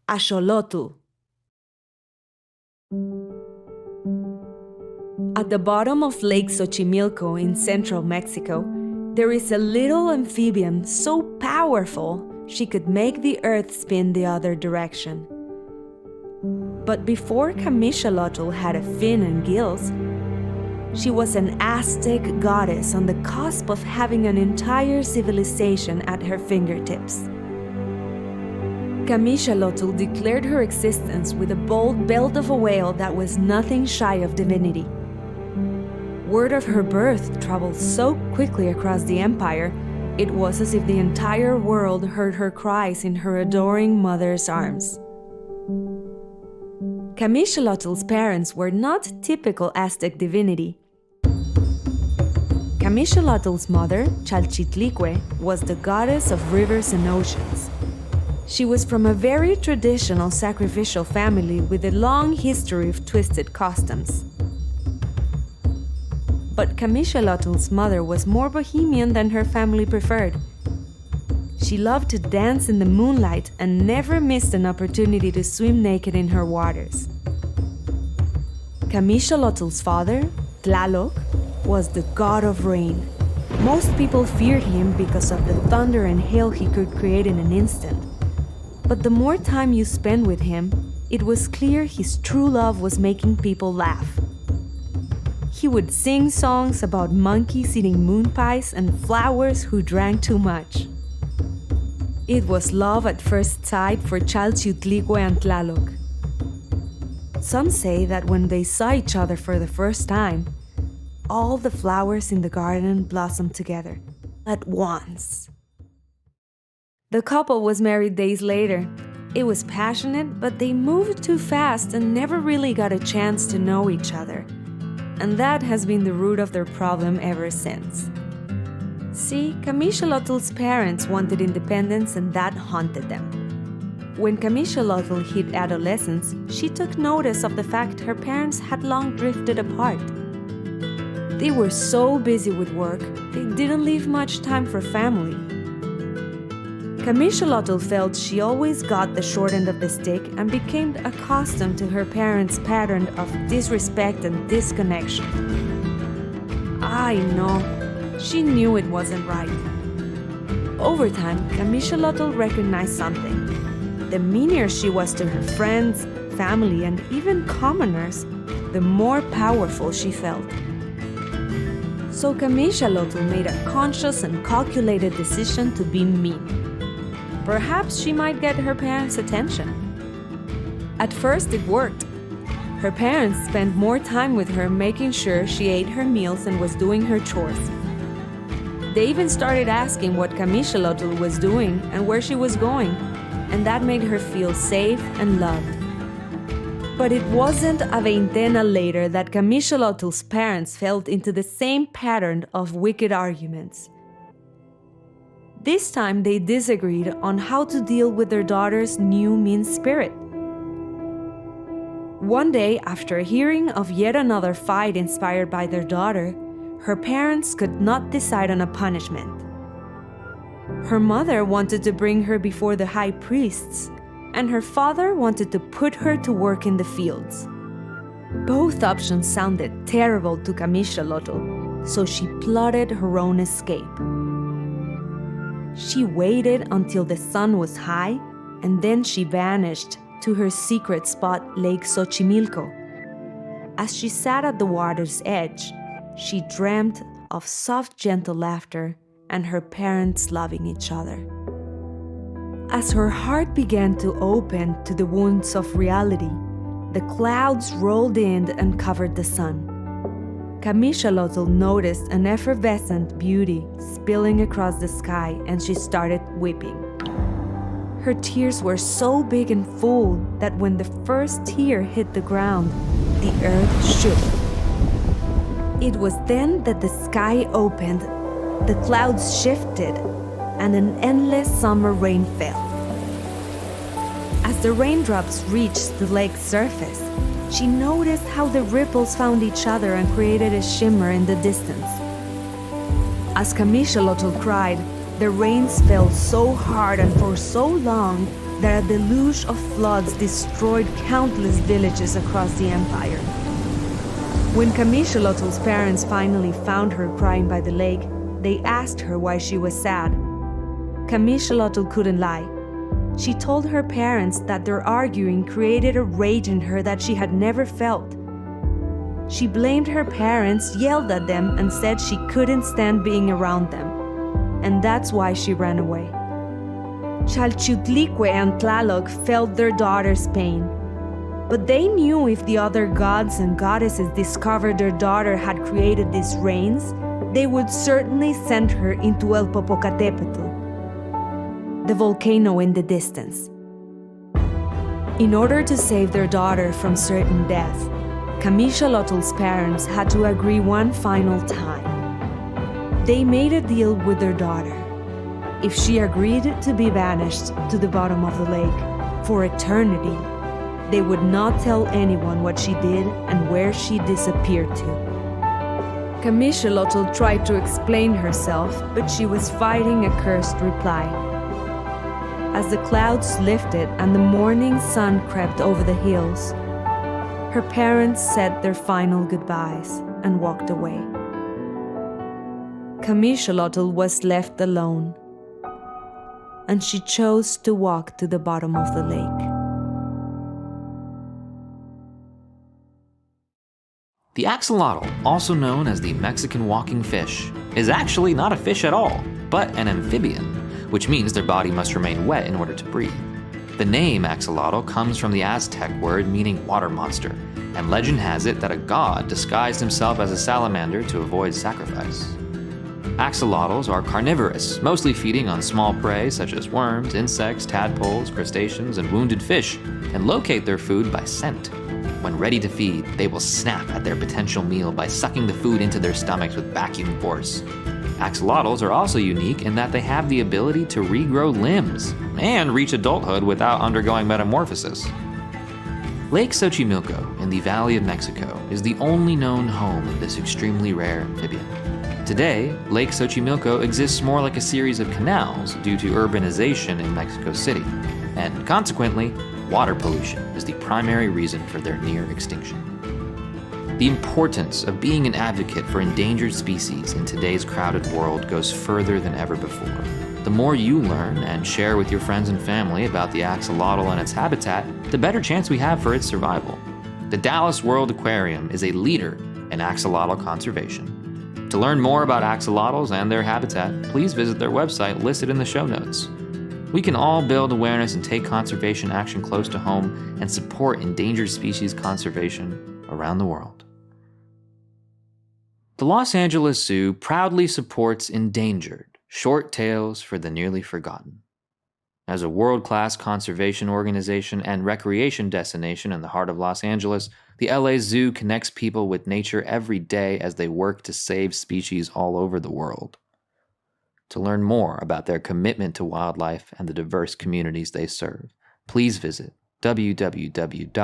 Axolotl. At the bottom of Lake Xochimilco in central Mexico, there is a little amphibian so powerful she could make the earth spin the other direction. But before Camixatol had a fin and gills, she was an Aztec goddess on the cusp of having an entire civilization at her fingertips. Camixatol declared her existence with a bold belt of a whale that was nothing shy of divinity. Word of her birth traveled so quickly across the empire, it was as if the entire world heard her cries in her adoring mother's arms. Camixatl's parents were not typical Aztec divinity. Camixatl's mother, Chalchitlicue, was the goddess of rivers and oceans. She was from a very traditional sacrificial family with a long history of twisted customs. But Camixatl's mother was more bohemian than her family preferred. She loved to dance in the moonlight and never missed an opportunity to swim naked in her waters. Camixatl's father, Tlaloc, was the god of rain. Most people feared him because of the thunder and hail he could create in an instant. But the more time you spent with him, it was clear his true love was making people laugh. He would sing songs about monkeys eating moon pies and flowers who drank too much. It was love at first sight for Chalchitlicue and Tlaloc. Some say that when they saw each other for the first time, all the flowers in the garden blossomed together at once. The couple was married days later. It was passionate, but they moved too fast and never really got a chance to know each other. And that has been the root of their problem ever since. See, Camixatl's parents wanted independence and that haunted them. When Camixatl hit adolescence, she took notice of the fact her parents had long drifted apart. They were so busy with work, they didn't leave much time for family. Camixatl felt she always got the short end of the stick and became accustomed to her parents' pattern of disrespect and disconnection. I know, she knew it wasn't right. Over time, Camixatl recognized something. The meaner she was to her friends, family, and even commoners, the more powerful she felt. So Camixatl made a conscious and calculated decision to be mean. Perhaps she might get her parents' attention. At first it worked. Her parents spent more time with her making sure she ate her meals and was doing her chores. They even started asking what Camixatl was doing and where she was going, and that made her feel safe and loved. But it wasn't a veintena later that Camixatl's parents fell into the same pattern of wicked arguments. This time they disagreed on how to deal with their daughter's new mean spirit. One day, after hearing of yet another fight inspired by their daughter, her parents could not decide on a punishment. Her mother wanted to bring her before the high priests, and her father wanted to put her to work in the fields. Both options sounded terrible to Camixatl, so she plotted her own escape. She waited until the sun was high, and then she vanished to her secret spot, Lake Xochimilco. As she sat at the water's edge, she dreamt of soft, gentle laughter and her parents loving each other. As her heart began to open to the wounds of reality, the clouds rolled in and covered the sun. Camixatl noticed an effervescent beauty spilling across the sky, and she started weeping. Her tears were so big and full that when the first tear hit the ground, the earth shook. It was then that the sky opened, the clouds shifted, and an endless summer rain fell. As the raindrops reached the lake's surface, she noticed how the ripples found each other and created a shimmer in the distance. As Camixatl cried, the rains fell so hard and for so long that a deluge of floods destroyed countless villages across the empire. When Camixalotl's parents finally found her crying by the lake, they asked her why she was sad. Camixalotl couldn't lie. She told her parents that their arguing created a rage in her that she had never felt. She blamed her parents, yelled at them, and said she couldn't stand being around them. And that's why she ran away. Xalchutlicue and Tlaloc felt their daughter's pain. But they knew if the other gods and goddesses discovered their daughter had created these rains, they would certainly send her into El Popocatépetl, the volcano in the distance. In order to save their daughter from certain death, Camixalotl's parents had to agree one final time. They made a deal with their daughter. If she agreed to be banished to the bottom of the lake for eternity, they would not tell anyone what she did and where she disappeared to. Camixalotl tried to explain herself, but she was fighting a cursed reply. As the clouds lifted and the morning sun crept over the hills, her parents said their final goodbyes and walked away. Camixalotl was left alone, and she chose to walk to the bottom of the lake. The axolotl, also known as the Mexican walking fish, is actually not a fish at all, but an amphibian, which means their body must remain wet in order to breathe. The name axolotl comes from the Aztec word meaning water monster, and legend has it that a god disguised himself as a salamander to avoid sacrifice. Axolotls are carnivorous, mostly feeding on small prey such as worms, insects, tadpoles, crustaceans, and wounded fish, and locate their food by scent. When ready to feed, they will snap at their potential meal by sucking the food into their stomachs with vacuum force. Axolotls are also unique in that they have the ability to regrow limbs and reach adulthood without undergoing metamorphosis. Lake Xochimilco in the Valley of Mexico is the only known home of this extremely rare amphibian. Today, Lake Xochimilco exists more like a series of canals due to urbanization in Mexico City, and consequently, water pollution is the primary reason for their near extinction. The importance of being an advocate for endangered species in today's crowded world goes further than ever before. The more you learn and share with your friends and family about the axolotl and its habitat, the better chance we have for its survival. The Dallas World Aquarium is a leader in axolotl conservation. To learn more about axolotls and their habitat, please visit their website listed in the show notes. We can all build awareness and take conservation action close to home and support endangered species conservation around the world. The Los Angeles Zoo proudly supports Endangered, short tales for the nearly forgotten. As a world-class conservation organization and recreation destination in the heart of Los Angeles, the LA Zoo connects people with nature every day as they work to save species all over the world. To learn more about their commitment to wildlife and the diverse communities they serve, please visit www.lazoo.org.